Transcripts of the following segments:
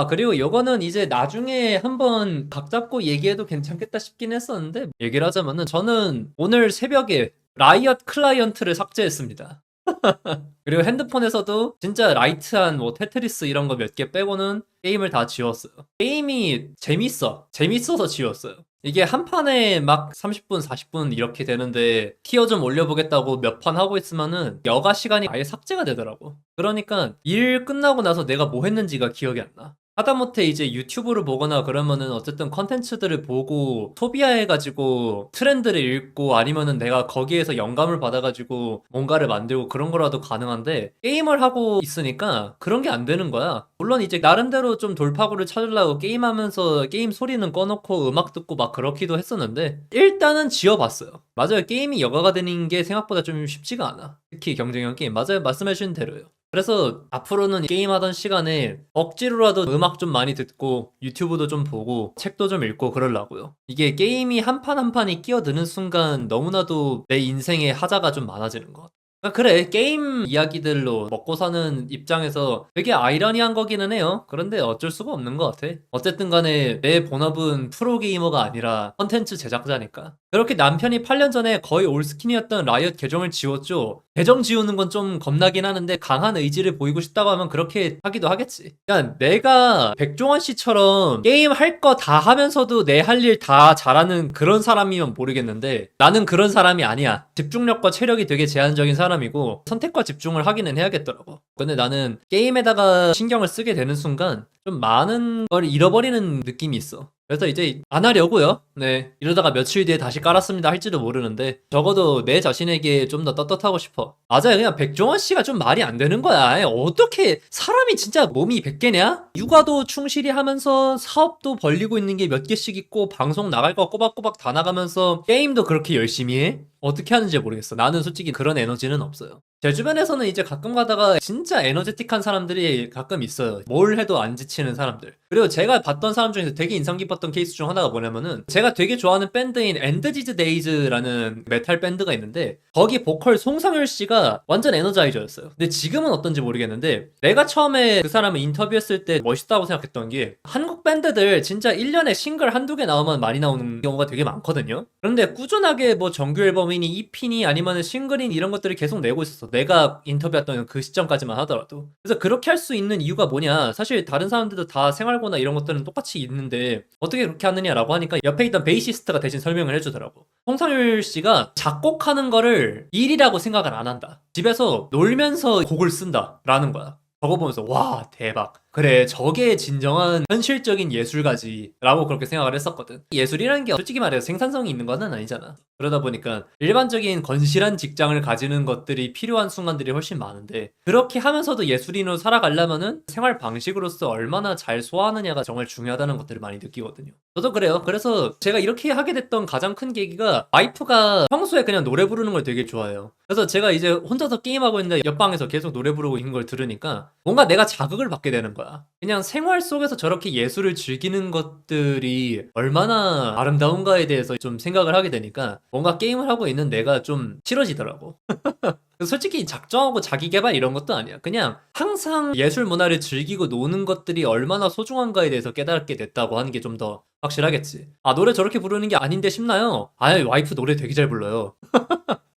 그리고 요거는 이제 나중에 한번 각 잡고 얘기해도 괜찮겠다 싶긴 했었는데, 얘기를 하자면은 저는 오늘 새벽에 라이엇 클라이언트를 삭제했습니다. 그리고 핸드폰에서도 진짜 라이트한 뭐 테트리스 이런 거 몇 개 빼고는 게임을 다 지웠어요. 게임이 재밌어서 지웠어요. 이게 한 판에 막 30분, 40분 이렇게 되는데 티어 좀 올려보겠다고 몇 판 하고 있으면은 여가 시간이 아예 삭제가 되더라고. 그러니까 일 끝나고 나서 내가 뭐 했는지가 기억이 안 나. 하다못해 이제 유튜브를 보거나 그러면은 어쨌든 컨텐츠들을 보고 소비해가지고 트렌드를 읽고 아니면은 내가 거기에서 영감을 받아가지고 뭔가를 만들고 그런 거라도 가능한데 게임을 하고 있으니까 그런 게 안 되는 거야. 물론 이제 나름대로 좀 돌파구를 찾으려고 게임하면서 게임 소리는 꺼놓고 음악 듣고 막 그렇기도 했었는데 일단은 지워봤어요. 맞아요. 게임이 여가가 되는 게 생각보다 좀 쉽지가 않아. 특히 경쟁형 게임. 맞아요. 말씀해주신 대로요. 그래서 앞으로는 게임하던 시간에 억지로라도 음악 좀 많이 듣고 유튜브도 좀 보고 책도 좀 읽고 그러려고요. 이게 게임이 한 판 한 판이 끼어드는 순간 너무나도 내 인생의 하자가 좀 많아지는 것 같아. 그래, 게임 이야기들로 먹고 사는 입장에서 되게 아이러니한 거기는 해요. 그런데 어쩔 수가 없는 것 같아. 어쨌든 간에 내 본업은 프로게이머가 아니라 컨텐츠 제작자니까. 그렇게 남편이 8년 전에 거의 올스킨이었던 라이엇 계정을 지웠죠. 계정 지우는 건 좀 겁나긴 하는데 강한 의지를 보이고 싶다고 하면 그렇게 하기도 하겠지. 그러니까 내가 백종원 씨처럼 게임 할 거 다 하면서도 내 할 일 다 잘하는 그런 사람이면 모르겠는데 나는 그런 사람이 아니야. 집중력과 체력이 되게 제한적인 사람이고 선택과 집중을 하기는 해야겠더라고. 근데 나는 게임에다가 신경을 쓰게 되는 순간 좀 많은 걸 잃어버리는 느낌이 있어. 그래서 이제 안 하려고요. 네. 이러다가 며칠 뒤에 다시 깔았습니다 할지도 모르는데 적어도 내 자신에게 좀 더 떳떳하고 싶어. 맞아요. 그냥 백종원 씨가 좀 말이 안 되는 거야. 어떻게 사람이 진짜 몸이 100개냐? 육아도 충실히 하면서 사업도 벌리고 있는 게 몇 개씩 있고 방송 나갈 거 꼬박꼬박 다 나가면서 게임도 그렇게 열심히 해? 어떻게 하는지 모르겠어. 나는 솔직히 그런 에너지는 없어요. 제 주변에서는 이제 가끔 가다가 진짜 에너제틱한 사람들이 가끔 있어요. 뭘 해도 안 지치는 사람들. 그리고 제가 봤던 사람 중에서 되게 인상 깊었던 케이스 중 하나가 뭐냐면은 제가 되게 좋아하는 밴드인 엔드 지즈 데이즈라는 메탈 밴드가 있는데 거기 보컬 송상열 씨가 완전 에너자이저였어요. 근데 지금은 어떤지 모르겠는데 내가 처음에 그 사람을 인터뷰했을 때 멋있다고 생각했던 게 한국 밴드들 진짜 1년에 싱글 한두 개 나오면 많이 나오는 경우가 되게 많거든요. 그런데 꾸준하게 뭐 정규 앨범이니 EP니 아니면 싱글인 이런 것들을 계속 내고 있었어. 내가 인터뷰했던 그 시점까지만 하더라도. 그래서 그렇게 할 수 있는 이유가 뭐냐? 사실 다른 사람들도 다 생활고나 이런 것들은 똑같이 있는데 어떻게 그렇게 하느냐라고 하니까 옆에 있던 베이시스트가 대신 설명을 해주더라고. 송상율 씨가 작곡하는 거를 일이라고 생각을 안 한다. 집에서 놀면서 곡을 쓴다라는 거야. 저거 보면서 와 대박. 그래 저게 진정한 현실적인 예술가지 라고 그렇게 생각을 했었거든. 예술이라는 게 솔직히 말해서 생산성이 있는 건 아니잖아. 그러다 보니까 일반적인 건실한 직장을 가지는 것들이 필요한 순간들이 훨씬 많은데 그렇게 하면서도 예술인으로 살아가려면은 생활 방식으로서 얼마나 잘 소화하느냐가 정말 중요하다는 것들을 많이 느끼거든요. 저도 그래요. 그래서 제가 이렇게 하게 됐던 가장 큰 계기가 와이프가 평소에 그냥 노래 부르는 걸 되게 좋아해요. 그래서 제가 이제 혼자서 게임하고 있는데 옆방에서 계속 노래 부르고 있는 걸 들으니까 뭔가 내가 자극을 받게 되는 거야. 그냥 생활 속에서 저렇게 예술을 즐기는 것들이 얼마나 아름다운가에 대해서 좀 생각을 하게 되니까 뭔가 게임을 하고 있는 내가 좀 싫어지더라고. 솔직히 작정하고 자기 개발 이런 것도 아니야. 그냥 항상 예술 문화를 즐기고 노는 것들이 얼마나 소중한가에 대해서 깨닫게 됐다고 하는 게 좀 더 확실하겠지. 아, 노래 저렇게 부르는 게 아닌데 싶나요? 아유, 와이프 노래 되게 잘 불러요.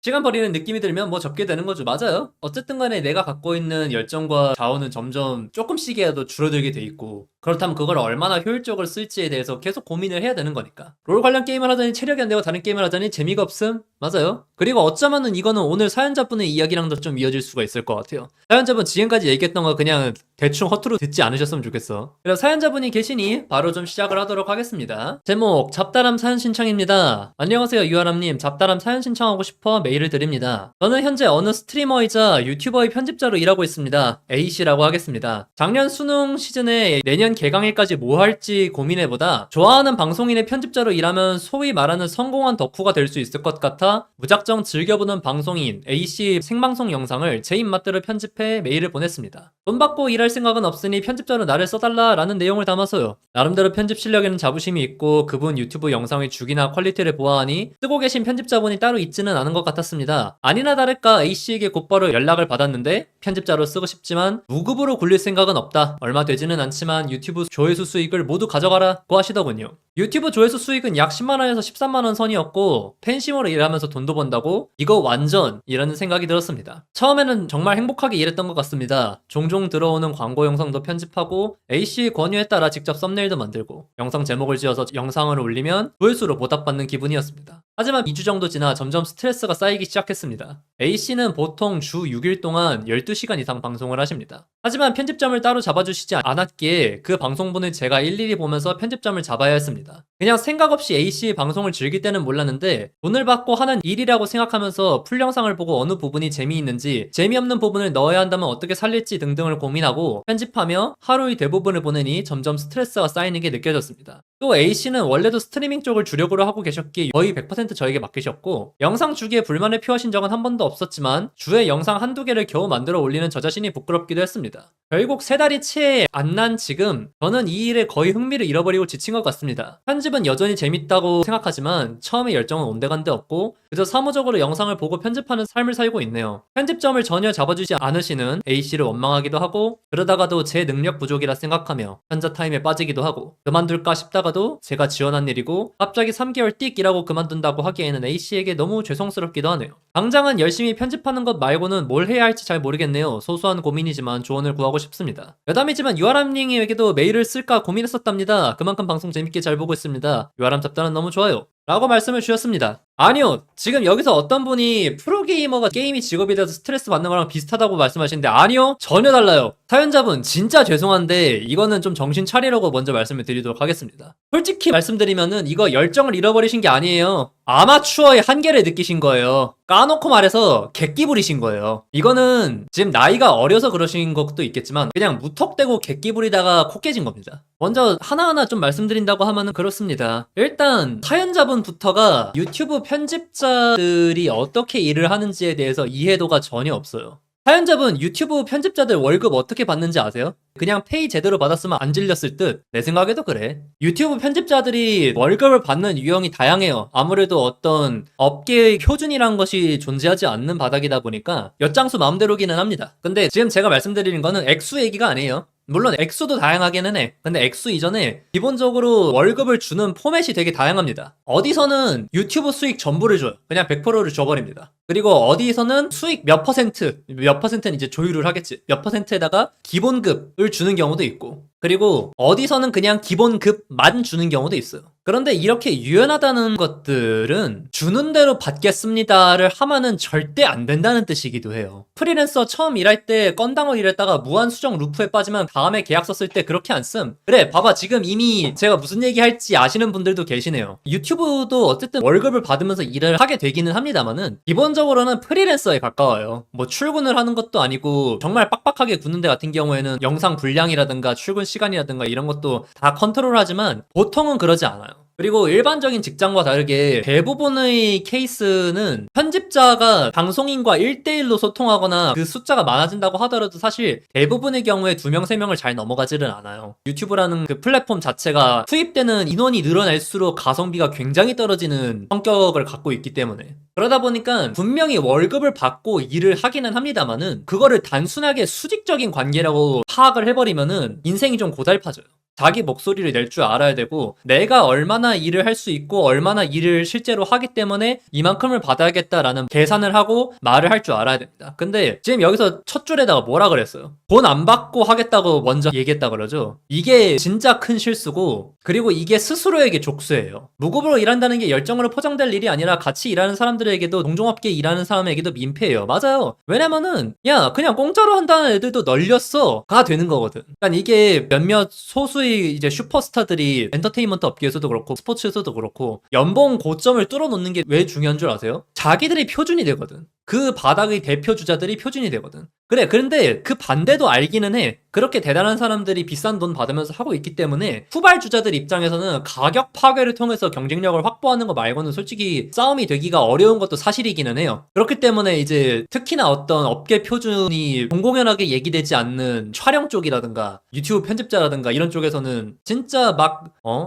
시간 버리는 느낌이 들면 뭐 접게 되는 거죠. 맞아요. 어쨌든 간에 내가 갖고 있는 열정과 자원은 점점 조금씩이라도 줄어들게 돼 있고 그렇다면 그걸 얼마나 효율적으로 쓸지에 대해서 계속 고민을 해야 되는 거니까. 롤 관련 게임을 하자니 체력이 안 되고 다른 게임을 하자니 재미가 없음? 맞아요. 그리고 어쩌면은 이거는 오늘 사연자분의 이야기랑도 좀 이어질 수가 있을 것 같아요. 사연자분 지금까지 얘기했던 거 그냥 대충 허투루 듣지 않으셨으면 좋겠어. 그래서 사연자분이 계시니 바로 좀 시작을 하도록 하겠습니다. 제목 잡다람 사연 신청입니다. 안녕하세요 유아람님. 잡다람 사연 신청하고 싶어 메일을 드립니다. 저는 현재 어느 스트리머이자 유튜버의 편집자로 일하고 있습니다. A씨라고 하겠습니다. 작년 수능 시즌에 내년 개강일까지 뭐 할지 고민해보다 좋아하는 방송인의 편집자로 일하면 소위 말하는 성공한 덕후가 될 수 있을 것 같아 A씨가 무작정 즐겨보는 방송인 A씨 생방송 영상을 제 입맛대로 편집해 메일을 보냈습니다. 돈 받고 일할 생각은 없으니 편집자로 나를 써달라 라는 내용을 담아서요. 나름대로 편집 실력에는 자부심이 있고 그분 유튜브 영상의 주기나 퀄리티를 보아하니 쓰고 계신 편집자분이 따로 있지는 않은 것 같았습니다. 아니나 다를까 A씨에게 곧바로 연락을 받았는데 편집자로 쓰고 싶지만 무급으로 굴릴 생각은 없다. 얼마 되지는 않지만 유튜브 조회수 수익을 모두 가져가라 고 하시더군요. 유튜브 조회수 수익은 약 10만원에서 13만원 선이었고 팬심으로 일하면서 돈도 번다고? 이거 완전 이라는 생각이 들었습니다. 처음에는 정말 행복하게 일했던 것 같습니다. 종종 들어오는 광고 영상도 편집하고 A씨의 권유에 따라 직접 썸네일도 만들고 영상 제목을 지어서 영상을 올리면 조회수로 보답받는 기분이었습니다. 하지만 2주 정도 지나 점점 스트레스가 쌓이기 시작했습니다. A씨는 보통 주 6일 동안 12시간 이상 방송을 하십니다. 하지만 편집점을 따로 잡아주시지 않았기에 그 방송분을 제가 일일이 보면서 편집점을 잡아야 했습니다. 그냥 생각 없이 A씨의 방송을 즐길 때는 몰랐는데 돈을 받고 하는 일이라고 생각하면서 풀 영상을 보고 어느 부분이 재미있는지 재미없는 부분을 넣어야 한다면 어떻게 살릴지 등등을 고민하고 편집하며 하루의 대부분을 보내니 점점 스트레스가 쌓이는 게 느껴졌습니다. 또 A씨는 원래도 스트리밍 쪽을 주력으로 하고 계셨기에 거의 100% 저에게 맡기셨고 영상 주기에 불만을 표하신 적은 한 번도 없었지만 주에 영상 한두 개를 겨우 만들어 올리는 저 자신이 부끄럽기도 했습니다. 결국 3달이 채 안 난 지금 저는 이 일에 거의 흥미를 잃어버리고 지친 것 같습니다. 편집은 여전히 재밌다고 생각하지만 처음에 열정은 온데간데 없고 그저 사무적으로 영상을 보고 편집하는 삶을 살고 있네요. 편집점을 전혀 잡아주지 않으시는 A씨를 원망하기도 하고 그러다가도 제 능력 부족이라 생각하며 현자 타임에 빠지기도 하고 그만둘까 싶다가도 제가 지원한 일이고 갑자기 3개월 띡 일하고 그만둔다고 하기에는 A씨에게 너무 죄송스럽기도 하네요. 당장은 열심히 편집하는 것 말고는 뭘 해야 할지 잘 모르겠네요. 소소한 고민이지만 조언을 구하고 싶습니다. 여담이지만 유아람님에게도 메일을 쓸까 고민했었답니다. 그만큼 방송 재밌게 잘 보고 있습니다. 유아람 잡담은 너무 좋아요. 라고 말씀을 주셨습니다. 아니요, 지금 여기서 어떤 분이 프로게이머가 게임이 직업이 돼서 스트레스 받는 거랑 비슷하다고 말씀하시는데 아니요, 전혀 달라요. 사연자분 진짜 죄송한데 이거는 좀 정신 차리라고 먼저 말씀을 드리도록 하겠습니다. 솔직히 말씀드리면은 이거 열정을 잃어버리신 게 아니에요. 아마추어의 한계를 느끼신 거예요. 까놓고 말해서 객기 부리신 거예요. 이거는 지금 나이가 어려서 그러신 것도 있겠지만 그냥 무턱대고 객기 부리다가 코 깨진 겁니다. 먼저 하나하나 좀 말씀드린다고 하면은 그렇습니다. 일단 사연자분부터가 유튜브 편집자들이 어떻게 일을 하는지에 대해서 이해도가 전혀 없어요. 사연자분 유튜브 편집자들 월급 어떻게 받는지 아세요? 그냥 페이 제대로 받았으면 안 질렸을 듯. 내 생각에도 그래. 유튜브 편집자들이 월급을 받는 유형이 다양해요. 아무래도 어떤 업계의 표준이란 것이 존재하지 않는 바닥이다 보니까 엿장수 마음대로기는 합니다. 근데 지금 제가 말씀드리는 거는 액수 얘기가 아니에요. 물론 액수도 다양하기는 해. 근데 액수 이전에 기본적으로 월급을 주는 포맷이 되게 다양합니다. 어디서는 유튜브 수익 전부를 줘요. 그냥 100%를 줘버립니다. 그리고 어디서는 수익 몇 퍼센트는 이제 조율을 하겠지. 몇 퍼센트에다가 기본급을 주는 경우도 있고 그리고 어디서는 그냥 기본급만 주는 경우도 있어요. 그런데 이렇게 유연하다는 것들은 주는 대로 받겠습니다를 하면은 절대 안 된다는 뜻이기도 해요. 프리랜서 처음 일할 때 건당을 일했다가 무한수정 루프에 빠지면 다음에 계약서 쓸 때 그렇게 안 씀. 그래 봐봐 지금 이미 제가 무슨 얘기 할지 아시는 분들도 계시네요. 유튜브도 어쨌든 월급을 받으면서 일을 하게 되기는 합니다만은 기본적으로는 프리랜서에 가까워요. 뭐 출근을 하는 것도 아니고 정말 빡빡하게 굳는 데 같은 경우에는 영상 분량이라든가 출근 시간이라든가 이런 것도 다 컨트롤하지만 보통은 그러지 않아요. 그리고 일반적인 직장과 다르게 대부분의 케이스는 편집자가 방송인과 1대1로 소통하거나 그 숫자가 많아진다고 하더라도 사실 대부분의 경우에 2명, 3명을 잘 넘어가지는 않아요. 유튜브라는 그 플랫폼 자체가 투입되는 인원이 늘어날수록 가성비가 굉장히 떨어지는 성격을 갖고 있기 때문에 그러다 보니까 분명히 월급을 받고 일을 하기는 합니다만은 그거를 단순하게 수직적인 관계라고 파악을 해버리면은 인생이 좀 고달파져요. 자기 목소리를 낼 줄 알아야 되고 내가 얼마나 일을 할 수 있고 얼마나 일을 실제로 하기 때문에 이만큼을 받아야겠다라는 계산을 하고 말을 할 줄 알아야 됩니다. 근데 지금 여기서 첫 줄에다가 뭐라 그랬어요? 돈 안 받고 하겠다고 먼저 얘기했다 그러죠. 이게 진짜 큰 실수고 그리고 이게 스스로에게 족수예요. 무급으로 일한다는 게 열정으로 포장될 일이 아니라 같이 일하는 사람들에게도 동종업계 일하는 사람에게도 민폐예요. 맞아요. 왜냐면은 야 그냥 공짜로 한다는 애들도 널렸어 가 되는 거거든. 그러니까 이게 몇몇 소수의 이제 슈퍼스타들이 엔터테인먼트 업계에서도 그렇고 스포츠에서도 그렇고 연봉 고점을 뚫어놓는 게 왜 중요한 줄 아세요? 자기들이 표준이 되거든. 그 바닥의 대표 주자들이 표준이 되거든. 그래, 그런데 그 반대도 알기는 해. 그렇게 대단한 사람들이 비싼 돈 받으면서 하고 있기 때문에 후발 주자들 입장에서는 가격 파괴를 통해서 경쟁력을 확보하는 거 말고는 솔직히 싸움이 되기가 어려운 것도 사실이기는 해요. 그렇기 때문에 이제 특히나 어떤 업계 표준이 공공연하게 얘기되지 않는 촬영 쪽이라든가 유튜브 편집자라든가 이런 쪽에서는 진짜 막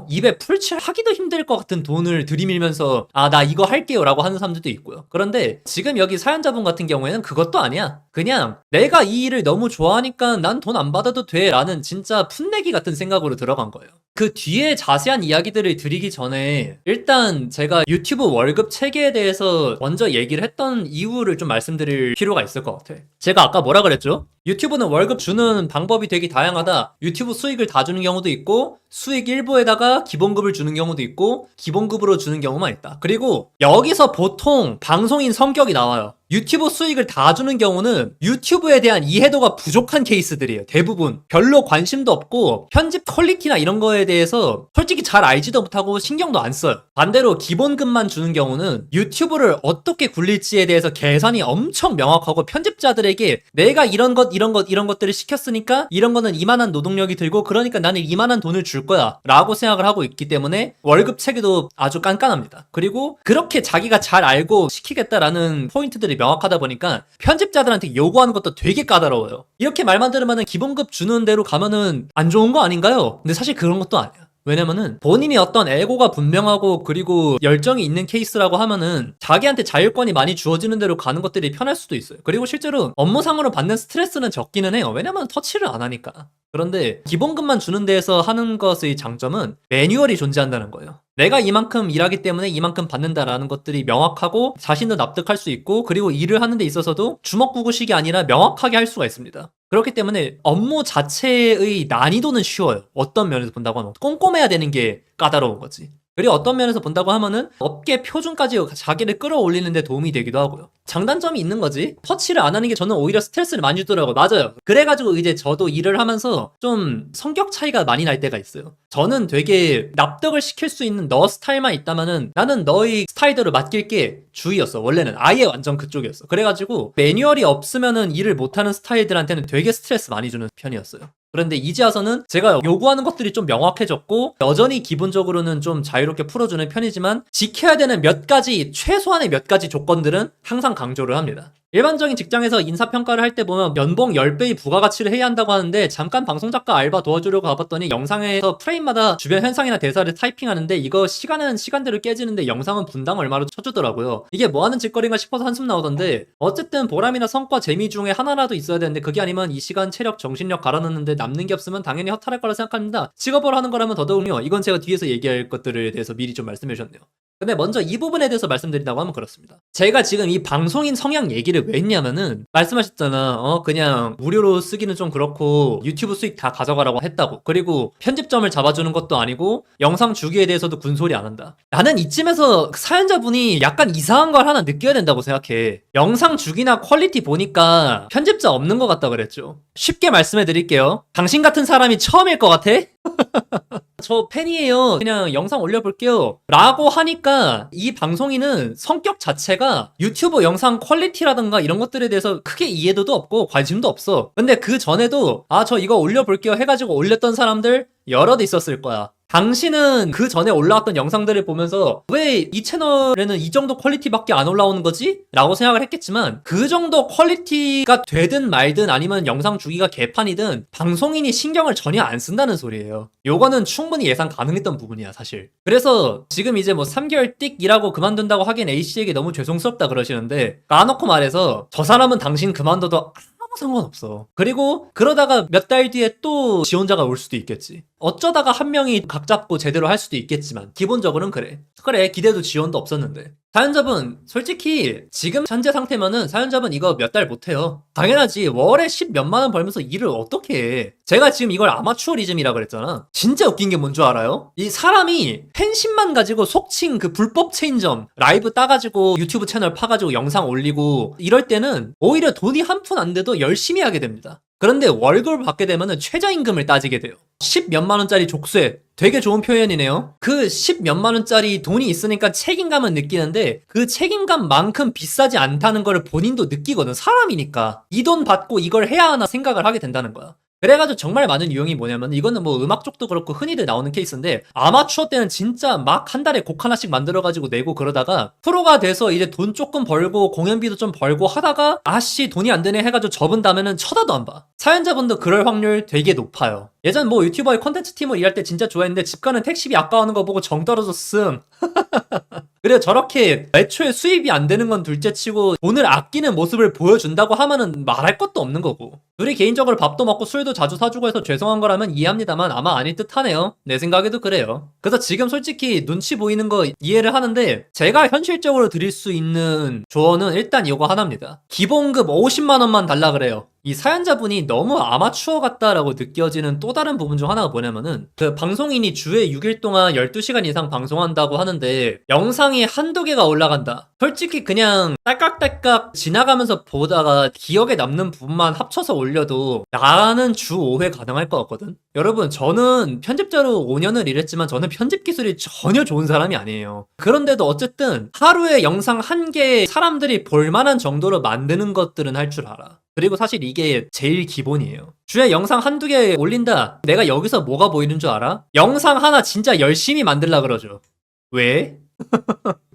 입에 풀칠하기도 힘들 것 같은 돈을 들이밀면서 나 이거 할게요 라고 하는 사람들도 있고요. 그런데 지금 여기 사연자분 같은 경우에는 그것도 아니야. 그냥 내가 이 일을 너무 좋아하니까 난 돈 안 받아도 돼 라는 진짜 풋내기 같은 생각으로 들어간 거예요. 그 뒤에 자세한 이야기들을 드리기 전에 일단 제가 유튜브 월급 체계에 대해서 먼저 얘기를 했던 이유를 좀 말씀드릴 필요가 있을 것 같아. 제가 아까 뭐라 그랬죠? 유튜브는 월급 주는 방법이 되게 다양하다. 유튜브 수익을 다 주는 경우도 있고 수익 일부에다가 기본급을 주는 경우도 있고 기본급으로 주는 경우만 있다. 그리고 여기서 보통 방송인 성격이 나와요. 유튜브 수익을 다 주는 경우는 유튜브에 대한 이해도가 부족한 케이스들이에요. 대부분 별로 관심도 없고 편집 퀄리티나 이런 거에 대해서 솔직히 잘 알지도 못하고 신경도 안 써요. 반대로 기본급만 주는 경우는 유튜브를 어떻게 굴릴지에 대해서 계산이 엄청 명확하고 편집자들에게 내가 이런 것들을 시켰으니까 이런 거는 이만한 노동력이 들고 그러니까 나는 이만한 돈을 줄 거야 라고 생각을 하고 있기 때문에 월급 체계도 아주 깐깐합니다. 그리고 그렇게 자기가 잘 알고 시키겠다라는 포인트들이 명확하다 보니까 편집자들한테 요구하는 것도 되게 까다로워요. 이렇게 말만 들으면 기본급 주는 대로 가면은 안 좋은 거 아닌가요? 근데 사실 그런 것도 아니야. 왜냐면은 본인이 어떤 애고가 분명하고 그리고 열정이 있는 케이스라고 하면은 자기한테 자율권이 많이 주어지는 대로 가는 것들이 편할 수도 있어요. 그리고 실제로 업무상으로 받는 스트레스는 적기는 해요. 왜냐면 터치를 안 하니까. 그런데 기본급만 주는 데에서 하는 것의 장점은 매뉴얼이 존재한다는 거예요. 내가 이만큼 일하기 때문에 이만큼 받는다라는 것들이 명확하고 자신도 납득할 수 있고 그리고 일을 하는 데 있어서도 주먹구구식이 아니라 명확하게 할 수가 있습니다. 그렇기 때문에 업무 자체의 난이도는 쉬워요. 어떤 면에서 본다고 하면 꼼꼼해야 되는 게 까다로운 거지. 그리고 어떤 면에서 본다고 하면은 업계 표준까지 자기를 끌어올리는 데 도움이 되기도 하고요. 장단점이 있는 거지. 터치를 안 하는 게 저는 오히려 스트레스를 많이 주더라고요. 맞아요. 그래가지고 이제 저도 일을 하면서 좀 성격 차이가 많이 날 때가 있어요. 저는 되게 납득을 시킬 수 있는 너 스타일만 있다면은 나는 너의 스타일대로 맡길게 주의였어. 원래는 아예 완전 그쪽이었어. 그래가지고 매뉴얼이 없으면은 일을 못하는 스타일들한테는 되게 스트레스 많이 주는 편이었어요. 그런데 이제 와서는 제가 요구하는 것들이 좀 명확해졌고 여전히 기본적으로는 좀 자유롭게 풀어주는 편이지만 지켜야 되는 몇 가지 최소한의 몇 가지 조건들은 항상 강조를 합니다. 일반적인 직장에서 인사평가를 할 때 보면 연봉 10배의 부가가치를 해야 한다고 하는데 잠깐 방송작가 알바 도와주려고 가봤더니 영상에서 프레임마다 주변 현상이나 대사를 타이핑하는데 이거 시간은 시간대로 깨지는데 영상은 분당 얼마로 쳐주더라고요. 이게 뭐하는 짓거리인가 싶어서 한숨 나오던데 어쨌든 보람이나 성과 재미 중에 하나라도 있어야 되는데 그게 아니면 이 시간 체력 정신력 갈아넣는데 남는 게 없으면 당연히 허탈할 거라 생각합니다. 직업으로 하는 거라면 더더욱요. 이건 제가 뒤에서 얘기할 것들에 대해서 미리 좀 말씀해 주셨네요. 근데 먼저 이 부분에 대해서 말씀드린다고 하면 그렇습니다. 제가 지금 이 방송인 성향 얘기를 왜 했냐면은 말씀하셨잖아. 그냥 무료로 쓰기는 좀 그렇고 유튜브 수익 다 가져가라고 했다고. 그리고 편집점을 잡아주는 것도 아니고 영상 주기에 대해서도 군소리 안 한다. 나는 이쯤에서 사연자분이 약간 이상한 걸 하나 느껴야 된다고 생각해. 영상 주기나 퀄리티 보니까 편집자 없는 것 같다 그랬죠. 쉽게 말씀해 드릴게요. 당신 같은 사람이 처음일 것 같아? 저 팬이에요. 그냥 영상 올려볼게요. 라고 하니까 이 방송인은 성격 자체가 유튜브 영상 퀄리티라든가 이런 것들에 대해서 크게 이해도도 없고 관심도 없어. 근데 그 전에도 저 이거 올려볼게요 해가지고 올렸던 사람들 여럿 있었을 거야. 당신은 그 전에 올라왔던 영상들을 보면서 왜 이 채널에는 이 정도 퀄리티밖에 안 올라오는 거지? 라고 생각을 했겠지만 그 정도 퀄리티가 되든 말든 아니면 영상 주기가 개판이든 방송인이 신경을 전혀 안 쓴다는 소리예요. 요거는 충분히 예상 가능했던 부분이야 사실. 그래서 지금 이제 뭐 3개월 띡 일하고 그만둔다고 하기엔 A씨에게 너무 죄송스럽다 그러시는데 까놓고 말해서 저 사람은 당신 그만둬도 상관없어. 그리고 그러다가 몇 달 뒤에 또 지원자가 올 수도 있겠지. 어쩌다가 한 명이 각 잡고 제대로 할 수도 있겠지만 기본적으로는 그래 기대도 지원도 없었는데 사연자분 솔직히 지금 현재 상태면은 사연자분 이거 몇 달 못해요. 당연하지. 월에 10 몇만 원 벌면서 일을 어떻게 해. 제가 지금 이걸 아마추어리즘이라 그랬잖아. 진짜 웃긴 게 뭔 줄 알아요? 이 사람이 팬심만 가지고 속칭 그 불법 체인점 라이브 따가지고 유튜브 채널 파가지고 영상 올리고 이럴 때는 오히려 돈이 한 푼 안 돼도 열심히 하게 됩니다. 그런데 월급을 받게 되면은 최저임금을 따지게 돼요. 10 몇만 원짜리 족쇄. 되게 좋은 표현이네요. 그 10 몇만 원짜리 돈이 있으니까 책임감은 느끼는데 그 책임감만큼 비싸지 않다는 걸 본인도 느끼거든. 사람이니까. 이 돈 받고 이걸 해야 하나 생각을 하게 된다는 거야. 그래가지고 정말 많은 유형이 뭐냐면 이거는 뭐 음악 쪽도 그렇고 흔히들 나오는 케이스인데 아마추어 때는 진짜 막 한 달에 곡 하나씩 만들어가지고 내고 그러다가 프로가 돼서 이제 돈 조금 벌고 공연비도 좀 벌고 하다가 아씨 돈이 안 되네 해가지고 접은다면은 쳐다도 안 봐. 사연자분도 그럴 확률 되게 높아요. 예전 뭐 유튜버의 콘텐츠 팀을 일할 때 진짜 좋아했는데 집 가는 택시비 아까워하는 거 보고 정 떨어졌음. 그래서 저렇게 애초에 수입이 안 되는 건 둘째치고 돈을 아끼는 모습을 보여준다고 하면은 말할 것도 없는 거고. 둘이 개인적으로 밥도 먹고 술도 자주 사주고 해서 죄송한 거라면 이해합니다만 아마 아닐 듯 하네요. 내 생각에도 그래요. 그래서 지금 솔직히 눈치 보이는 거 이해를 하는데 제가 현실적으로 드릴 수 있는 조언은 일단 이거 하나입니다. 기본급 50만 원만 달라 그래요. 이 사연자분이 너무 아마추어 같다라고 느껴지는 또 다른 부분 중 하나가 뭐냐면은 그 방송인이 주에 6일 동안 12시간 이상 방송한다고 하는데 영상이 한두 개가 올라간다. 솔직히 그냥 딸깍딸깍 지나가면서 보다가 기억에 남는 부분만 합쳐서 올려도 나는 주 5회 가능할 것 같거든. 여러분 저는 편집자로 5년을 일했지만 저는 편집 기술이 전혀 좋은 사람이 아니에요. 그런데도 어쨌든 하루에 영상 한 개 사람들이 볼만한 정도로 만드는 것들은 할 줄 알아. 그리고 사실 이게 제일 기본이에요. 주에 영상 한두 개 올린다. 내가 여기서 뭐가 보이는 줄 알아? 영상 하나 진짜 열심히 만들라 그러죠. 왜?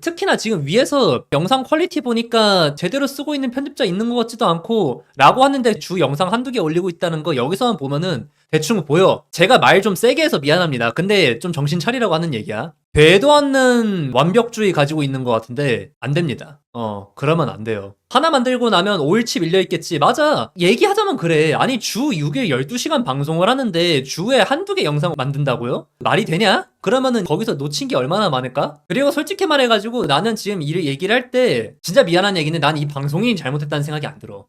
특히나 지금 위에서 영상 퀄리티 보니까 제대로 쓰고 있는 편집자 있는 것 같지도 않고 라고 하는데 주 영상 한두 개 올리고 있다는 거 여기서만 보면은 대충 보여. 제가 말 좀 세게 해서 미안합니다. 근데 좀 정신 차리라고 하는 얘기야. 되도 않는 완벽주의 가지고 있는 것 같은데 안 됩니다. 그러면 안 돼요. 하나 만들고 나면 5일치 밀려있겠지. 맞아. 얘기하자면 그래. 아니 주 6일 12시간 방송을 하는데 주에 한두 개 영상 만든다고요? 말이 되냐? 그러면은 거기서 놓친 게 얼마나 많을까? 그리고 솔직히 말해가지고 나는 지금 이 얘기를 할 때 진짜 미안한 얘기는 난 이 방송인이 잘못했다는 생각이 안 들어.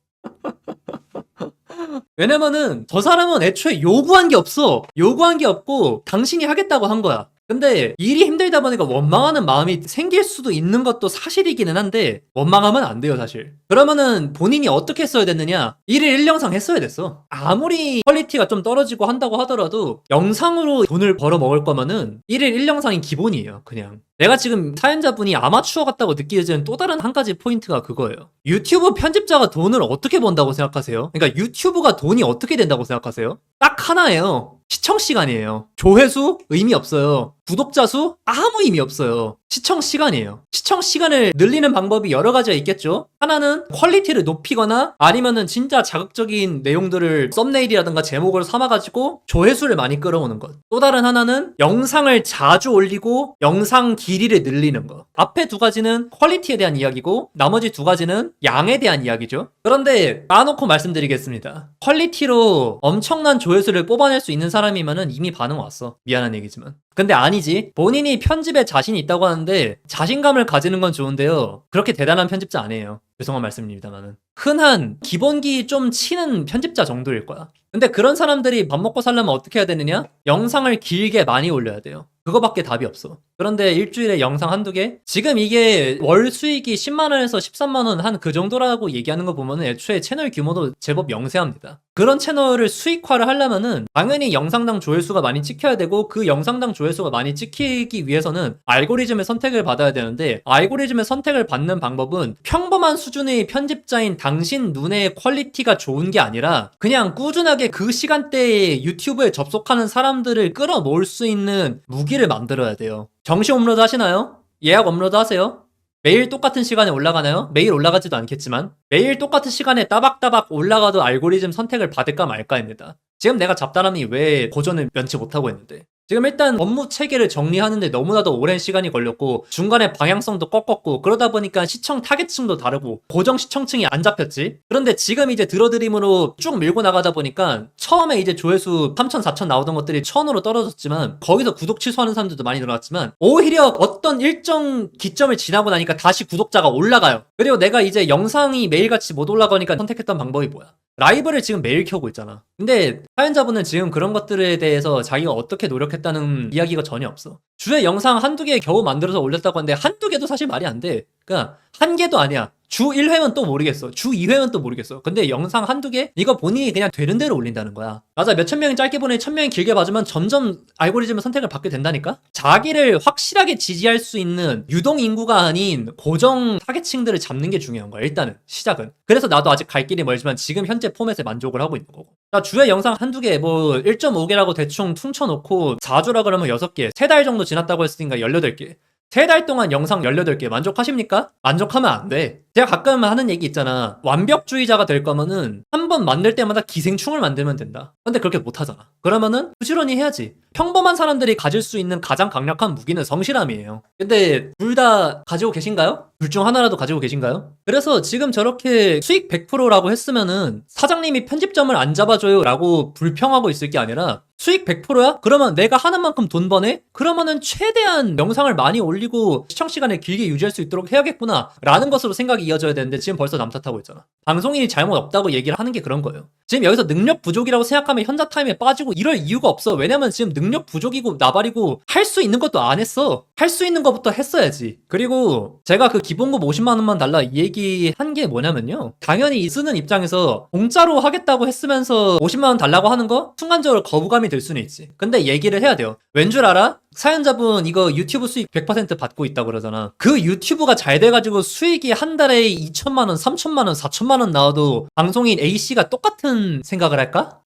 왜냐면은 저 사람은 애초에 요구한 게 없어. 요구한 게 없고 당신이 하겠다고 한 거야. 근데 일이 힘들다 보니까 원망하는 마음이 생길 수도 있는 것도 사실이기는 한데 원망하면 안 돼요 사실. 그러면은 본인이 어떻게 했어야 됐느냐? 1일 1영상 했어야 됐어. 아무리 퀄리티가 좀 떨어지고 한다고 하더라도 영상으로 돈을 벌어 먹을 거면은 1일 1영상이 기본이에요 그냥. 내가 지금 사연자분이 아마추어 같다고 느끼는 또 다른 한 가지 포인트가 그거예요. 유튜브 편집자가 돈을 어떻게 번다고 생각하세요? 그러니까 유튜브가 돈이 어떻게 된다고 생각하세요? 딱 하나예요. 시청 시간이에요. 조회수 의미 없어요. 구독자 수 아무 의미 없어요. 시청 시간이에요. 시청 시간을 늘리는 방법이 여러 가지가 있겠죠. 하나는 퀄리티를 높이거나 아니면은 진짜 자극적인 내용들을 썸네일이라든가 제목을 삼아가지고 조회수를 많이 끌어오는 것. 또 다른 하나는 영상을 자주 올리고 영상 길이를 늘리는 것. 앞에 두 가지는 퀄리티에 대한 이야기고 나머지 두 가지는 양에 대한 이야기죠. 그런데 까놓고 말씀드리겠습니다. 퀄리티로 엄청난 조회수를 뽑아낼 수 있는 사람이면은 이미 반응 왔어. 미안한 얘기지만. 근데 아니지. 본인이 편집에 자신이 있다고 하는데 자신감을 가지는 건 좋은데요. 그렇게 대단한 편집자 아니에요. 죄송한 말씀입니다만은. 흔한 기본기 좀 치는 편집자 정도일 거야. 근데 그런 사람들이 밥 먹고 살려면 어떻게 해야 되느냐? 영상을 길게 많이 올려야 돼요. 그거밖에 답이 없어. 그런데 일주일에 영상 한두 개? 지금 이게 월 수익이 10만원에서 13만원 한 그 정도라고 얘기하는 거 보면은 애초에 채널 규모도 제법 명세합니다. 그런 채널을 수익화를 하려면은 당연히 영상당 조회수가 많이 찍혀야 되고 그 영상당 조회수가 많이 찍히기 위해서는 알고리즘의 선택을 받아야 되는데 알고리즘의 선택을 받는 방법은 평범한 수준의 편집자인 당신 눈에 퀄리티가 좋은 게 아니라 그냥 꾸준하게 그 시간대에 유튜브에 접속하는 사람들을 끌어모을 수 있는 무기를 만들어야 돼요. 정시 업로드 하시나요? 예약 업로드 하세요? 매일 똑같은 시간에 올라가나요? 매일 올라가지도 않겠지만 매일 똑같은 시간에 따박따박 올라가도 알고리즘 선택을 받을까 말까입니다. 지금 내가 잡다람이 왜 고전을 면치 못하고 있는데 지금 일단 업무 체계를 정리하는데 너무나도 오랜 시간이 걸렸고 중간에 방향성도 꺾었고 그러다 보니까 시청 타겟층도 다르고 고정 시청층이 안 잡혔지. 그런데 지금 이제 들어드림으로 쭉 밀고 나가다 보니까 처음에 이제 조회수 3,000, 4,000 나오던 것들이 1,000으로 떨어졌지만 거기서 구독 취소하는 사람들도 많이 늘어났지만 오히려 어떤 일정 기점을 지나고 나니까 다시 구독자가 올라가요. 그리고 내가 이제 영상이 매일같이 못 올라가니까 선택했던 방법이 뭐야? 라이브를 지금 매일 켜고 있잖아. 근데 사연자분은 지금 그런 것들에 대해서 자기가 어떻게 노력했다는 이야기가 전혀 없어. 주에 영상 한두 개 겨우 만들어서 올렸다고 하는데 한두 개도 사실 말이 안 돼. 그러니까 한 개도 아니야. 주 1회면 또 모르겠어. 주 2회면 또 모르겠어. 근데 영상 한두 개? 이거 본인이 그냥 되는 대로 올린다는 거야. 맞아. 몇천 명이 짧게 보내 1000명이 길게 봐주면 점점 알고리즘의 선택을 받게 된다니까? 자기를 확실하게 지지할 수 있는 유동 인구가 아닌 고정 타겟층들을 잡는 게 중요한 거야. 일단은 시작은. 그래서 나도 아직 갈 길이 멀지만 지금 현재 포맷에 만족을 하고 있는 거고. 나 주에 영상 한두 개, 뭐 1.5개라고 대충 퉁쳐놓고 4주라 그러면 6개, 3달 정도 지났다고 했으니까 18개. 3달 동안 영상 18개 만족하십니까? 만족하면 안 돼. 제가 가끔 하는 얘기 있잖아. 완벽주의자가 될 거면은 한 번 만들 때마다 기생충을 만들면 된다. 근데 그렇게 못 하잖아. 그러면은 부지런히 해야지. 평범한 사람들이 가질 수 있는 가장 강력한 무기는 성실함이에요. 근데 둘 다 가지고 계신가요? 둘 중 하나라도 가지고 계신가요? 그래서 지금 저렇게 수익 100%라고 했으면은 사장님이 편집점을 안 잡아줘요 라고 불평하고 있을 게 아니라 수익 100%야? 그러면 내가 하는 만큼 돈 버네? 그러면은 최대한 영상을 많이 올리고 시청 시간을 길게 유지할 수 있도록 해야겠구나 라는 것으로 생각이 이어져야 되는데 지금 벌써 남 탓하고 있잖아. 방송인이 잘못 없다고 얘기를 하는 게 그런 거예요. 지금 여기서 능력 부족이라고 생각하면 현자 타임에 빠지고 이럴 이유가 없어. 왜냐면 지금 능력 부족이고 나발이고 할 수 있는 것도 안 했어. 할 수 있는 것부터 했어야지. 그리고 제가 그 기본급 50만 원만 달라 이 얘기 한 게 뭐냐면요. 당연히 쓰는 입장에서 공짜로 하겠다고 했으면서 50만 원 달라고 하는 거 순간적으로 거부감이 들 수는 있지. 근데 얘기를 해야 돼요. 왠 줄 알아? 사연자분 이거 유튜브 수익 100% 받고 있다고 그러잖아. 그 유튜브가 잘 돼가지고 수익이 한 달에 2천만 원, 3천만 원, 4천만 원 나와도 방송인 A씨가 똑같은 생각을 할까?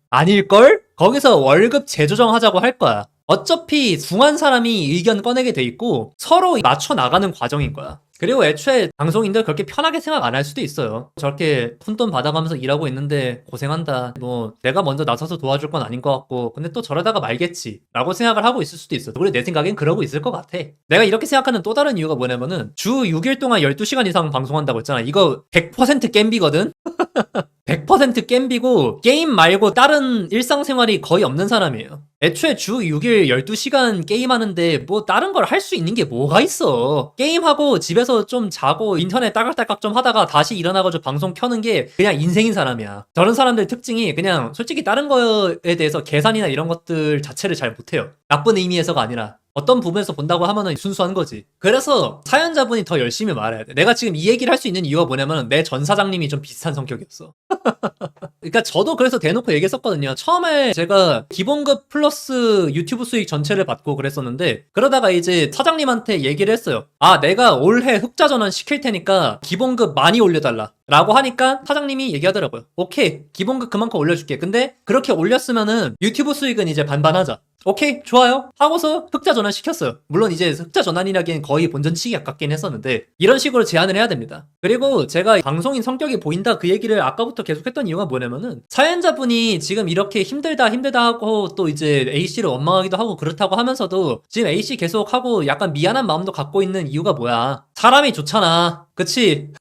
아닐걸? 거기서 월급 재조정하자고 할 거야. 어차피 중한 사람이 의견 꺼내게 돼 있고 서로 맞춰 나가는 과정인 거야. 그리고 애초에 방송인들 그렇게 편하게 생각 안 할 수도 있어요. 저렇게 푼돈 받아가면서 일하고 있는데 고생한다. 뭐 내가 먼저 나서서 도와줄 건 아닌 것 같고 근데 또 저러다가 말겠지 라고 생각을 하고 있을 수도 있어. 그리고 내 생각엔 그러고 있을 것 같아. 내가 이렇게 생각하는 또 다른 이유가 뭐냐면은 주 6일 동안 12시간 이상 방송한다고 했잖아. 이거 100% 겜비거든? 100% 겜비고 게임 말고 다른 일상생활이 거의 없는 사람이에요. 애초에 주 6일 12시간 게임하는데 뭐 다른 걸 할 수 있는 게 뭐가 있어. 게임하고 집에서 좀 자고 인터넷 따각따각 좀 하다가 다시 일어나가지고 방송 켜는 게 그냥 인생인 사람이야. 저런 사람들 특징이 그냥 솔직히 다른 거에 대해서 계산이나 이런 것들 자체를 잘 못해요. 나쁜 의미에서가 아니라 어떤 부분에서 본다고 하면은 순수한 거지. 그래서 사연자분이 더 열심히 말해야 돼. 내가 지금 이 얘기를 할 수 있는 이유가 뭐냐면 내 전 사장님이 좀 비슷한 성격이었어. 그러니까 저도 그래서 대놓고 얘기했었거든요. 처음에 제가 기본급 플러스 유튜브 수익 전체를 받고 그랬었는데 그러다가 이제 사장님한테 얘기를 했어요. 아, 내가 올해 흑자 전환 시킬 테니까 기본급 많이 올려달라 라고 하니까 사장님이 얘기하더라고요. 오케이, 기본급 그만큼 올려줄게. 근데 그렇게 올렸으면은 유튜브 수익은 이제 반반하자. 오케이, 좋아요 하고서 흑자 전환 시켰어요. 물론 이제 흑자 전환이라기엔 거의 본전치기 가깝긴 했었는데 이런 식으로 제안을 해야 됩니다. 그리고 제가 방송인 성격이 보인다 그 얘기를 아까부터 계속했던 이유가 뭐냐면은 사연자분이 지금 이렇게 힘들다 하고 또 이제 A씨를 원망하기도 하고 그렇다고 하면서도 지금 A씨 계속 하고 약간 미안한 마음도 갖고 있는 이유가 뭐야? 사람이 좋잖아. 그치?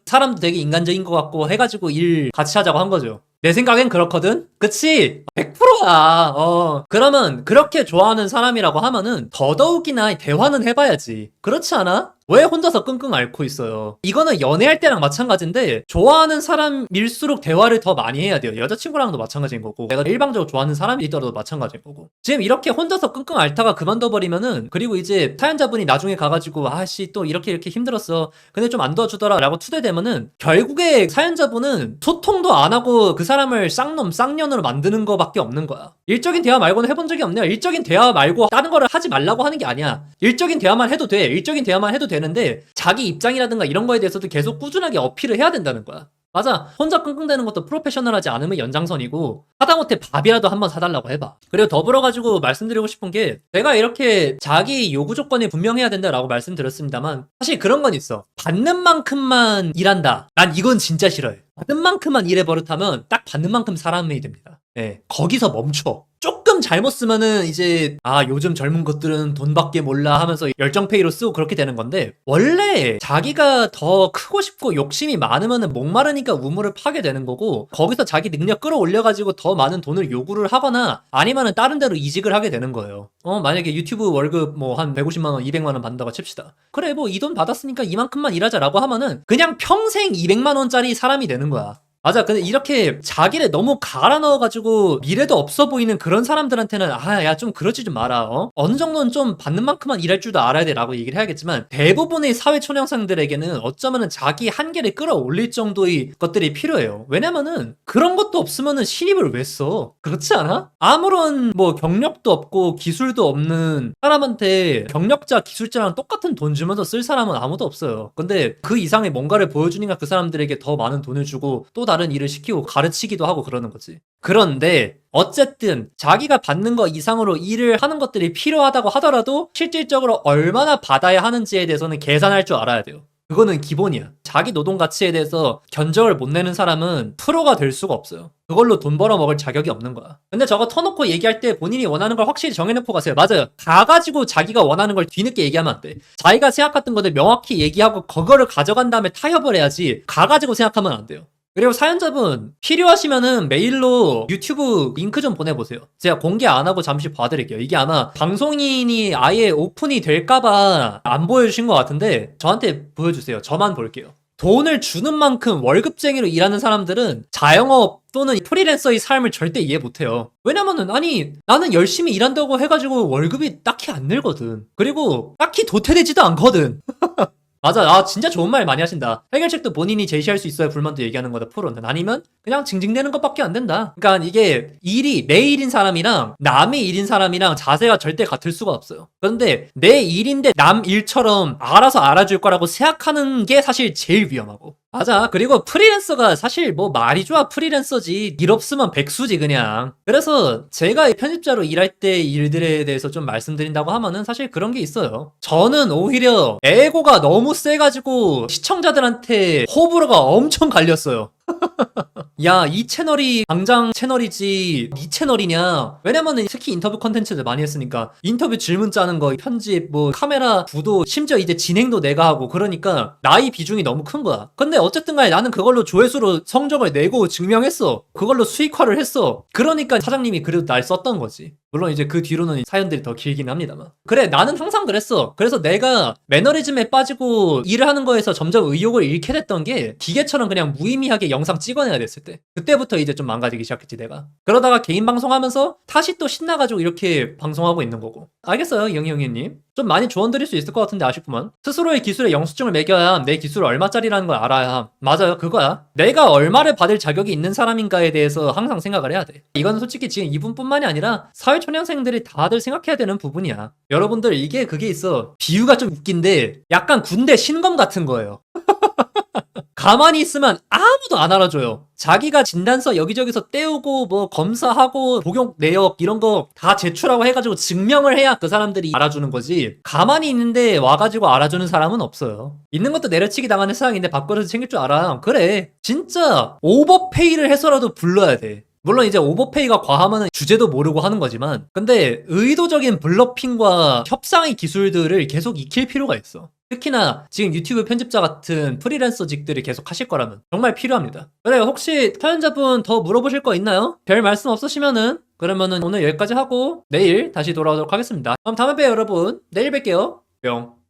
사람도 되게 인간적인 것 같고 해가지고 일 같이 하자고 한 거죠. 내 생각엔 그렇거든? 그치? 100%야. 그러면 그렇게 좋아하는 사람이라고 하면은 더더욱이나 대화는 해봐야지. 그렇지 않아? 왜 혼자서 끙끙 앓고 있어요? 이거는 연애할 때랑 마찬가지인데 좋아하는 사람일수록 대화를 더 많이 해야 돼요. 여자친구랑도 마찬가지인 거고 내가 일방적으로 좋아하는 사람이더라도 마찬가지인 거고 지금 이렇게 혼자서 끙끙 앓다가 그만둬버리면은 그리고 이제 사연자분이 나중에 가가지고 아씨 또 이렇게 힘들었어. 근데 좀 안 도와주더라 라고 투대되면은 결국에 사연자분은 소통도 안 하고 그 사람을 쌍놈 쌍년으로 만드는 거밖에 없는 거야. 일적인 대화 말고는 해본 적이 없네요. 일적인 대화 말고 다른 거를 하지 말라고 하는 게 아니야. 일적인 대화만 해도 돼. 일적인 대화만 해도 되는데 자기 입장이라든가 이런 거에 대해서도 계속 꾸준하게 어필을 해야 된다는 거야. 맞아. 혼자 끙끙대는 것도 프로페셔널하지 않으면 연장선이고 하다못해 밥이라도 한번 사달라고 해봐. 그리고 더불어가지고 말씀드리고 싶은 게 제가 이렇게 자기 요구 조건이 분명해야 된다라고 말씀드렸습니다만 사실 그런 건 있어. 받는 만큼만 일한다. 난 이건 진짜 싫어요. 받는 만큼만 일해 버릇하면 딱 받는 만큼 사람이 됩니다. 네, 거기서 멈춰. 조금 잘못 쓰면은 이제 요즘 젊은 것들은 돈밖에 몰라 하면서 열정페이로 쓰고 그렇게 되는 건데 원래 자기가 더 크고 싶고 욕심이 많으면은 목마르니까 우물을 파게 되는 거고 거기서 자기 능력 끌어올려가지고 더 많은 돈을 요구를 하거나 아니면은 다른 데로 이직을 하게 되는 거예요. 만약에 유튜브 월급 뭐 한 150만 원, 200만 원 받는다고 칩시다. 그래 뭐 이 돈 받았으니까 이만큼만 일하자라고 하면은 그냥 평생 200만 원짜리 사람이 되는 거야. 맞아. 근데 이렇게 자기를 너무 갈아 넣어가지고 미래도 없어 보이는 그런 사람들한테는 야, 좀 그러지 좀 마라. 어느 정도는 좀 받는 만큼만 일할 줄도 알아야 돼라고 얘기를 해야겠지만 대부분의 사회 초년생들에게는 어쩌면은 자기 한계를 끌어올릴 정도의 것들이 필요해요. 왜냐면은 그런 것도 없으면은 신입을 왜 써? 그렇지 않아? 아무런 뭐 경력도 없고 기술도 없는 사람한테 경력자, 기술자랑 똑같은 돈 주면서 쓸 사람은 아무도 없어요. 근데 그 이상의 뭔가를 보여주니까 그 사람들에게 더 많은 돈을 주고 또 다른 일을 시키고 가르치기도 하고 그러는 거지. 그런데 어쨌든 자기가 받는 거 이상으로 일을 하는 것들이 필요하다고 하더라도 실질적으로 얼마나 받아야 하는지에 대해서는 계산할 줄 알아야 돼요. 그거는 기본이야. 자기 노동 가치에 대해서 견적을 못 내는 사람은 프로가 될 수가 없어요. 그걸로 돈 벌어 먹을 자격이 없는 거야. 근데 저거 터놓고 얘기할 때 본인이 원하는 걸 확실히 정해놓고 가세요. 맞아요. 가가지고 자기가 원하는 걸 뒤늦게 얘기하면 안 돼. 자기가 생각했던 것들 명확히 얘기하고 그거를 가져간 다음에 타협을 해야지 가가지고 생각하면 안 돼요. 그리고 사연자분 필요하시면은 메일로 유튜브 링크 좀 보내보세요. 제가 공개 안 하고 잠시 봐드릴게요. 이게 아마 방송인이 아예 오픈이 될까봐 안 보여주신 것 같은데 저한테 보여주세요. 저만 볼게요. 돈을 주는 만큼 월급쟁이로 일하는 사람들은 자영업 또는 프리랜서의 삶을 절대 이해 못해요. 왜냐면은 아니 나는 열심히 일한다고 해가지고 월급이 딱히 안 늘거든. 그리고 딱히 도태되지도 않거든. 맞아. 진짜 좋은 말 많이 하신다. 해결책도 본인이 제시할 수 있어야 불만도 얘기하는 거다, 프로는. 아니면 그냥 징징대는 것밖에 안 된다. 그러니까 이게 일이 내 일인 사람이랑 남의 일인 사람이랑 자세가 절대 같을 수가 없어요. 그런데 내 일인데 남 일처럼 알아서 알아줄 거라고 생각하는 게 사실 제일 위험하고. 맞아. 그리고 프리랜서가 사실 뭐 말이 좋아 프리랜서지. 일 없으면 백수지 그냥. 그래서 제가 편집자로 일할 때 일들에 대해서 좀 말씀드린다고 하면은 사실 그런 게 있어요. 저는 오히려 에고가 너무 세가지고 시청자들한테 호불호가 엄청 갈렸어요. 야, 이 채널이 당장 채널이지 네 채널이냐? 왜냐면은 특히 인터뷰 컨텐츠를 많이 했으니까 인터뷰 질문 짜는 거, 편집, 뭐 카메라 구도, 심지어 이제 진행도 내가 하고 그러니까 나이 비중이 너무 큰 거야. 근데 어쨌든 간에 나는 그걸로 조회수로 성적을 내고 증명했어. 그걸로 수익화를 했어. 그러니까 사장님이 그래도 날 썼던 거지. 물론 이제 그 뒤로는 사연들이 더 길긴 합니다만. 그래, 나는 항상 그랬어. 그래서 내가 매너리즘에 빠지고 일을 하는 거에서 점점 의욕을 잃게 됐던 게 기계처럼 그냥 무의미하게 영상 찍어내야 됐을 때. 그때부터 이제 좀 망가지기 시작했지, 내가. 그러다가 개인 방송하면서 다시 또 신나가지고 이렇게 방송하고 있는 거고. 알겠어요, 영희님. 좀 많이 조언 드릴 수 있을 것 같은데 아쉽구만. 스스로의 기술에 영수증을 매겨야 내 기술이 얼마짜리라는 걸 알아야. 맞아요, 그거야. 내가 얼마를 받을 자격이 있는 사람인가에 대해서 항상 생각을 해야 돼. 이건 솔직히 지금 이분뿐만이 아니라 사회초년생들이 다들 생각해야 되는 부분이야. 여러분들 이게 그게 있어. 비유가 좀 웃긴데 약간 군대 신검 같은 거예요. 가만히 있으면 아무도 안 알아줘요. 자기가 진단서 여기저기서 떼우고 뭐 검사하고 복용 내역 이런 거 다 제출하고 해가지고 증명을 해야 그 사람들이 알아주는 거지. 가만히 있는데 와가지고 알아주는 사람은 없어요. 있는 것도 내려치기 당하는 세상인데 밥그릇을 챙길 줄 알아. 그래, 진짜 오버페이를 해서라도 불러야 돼. 물론 이제 오버페이가 과하면 주제도 모르고 하는 거지만, 근데 의도적인 블러핑과 협상의 기술들을 계속 익힐 필요가 있어. 특히나 지금 유튜브 편집자 같은 프리랜서직들이 계속 하실 거라면 정말 필요합니다. 그래요. 혹시 사연자분 더 물어보실 거 있나요? 별 말씀 없으시면은 그러면은 오늘 여기까지 하고 내일 다시 돌아오도록 하겠습니다. 그럼 다음에 봬요, 여러분. 내일 뵐게요. 뿅.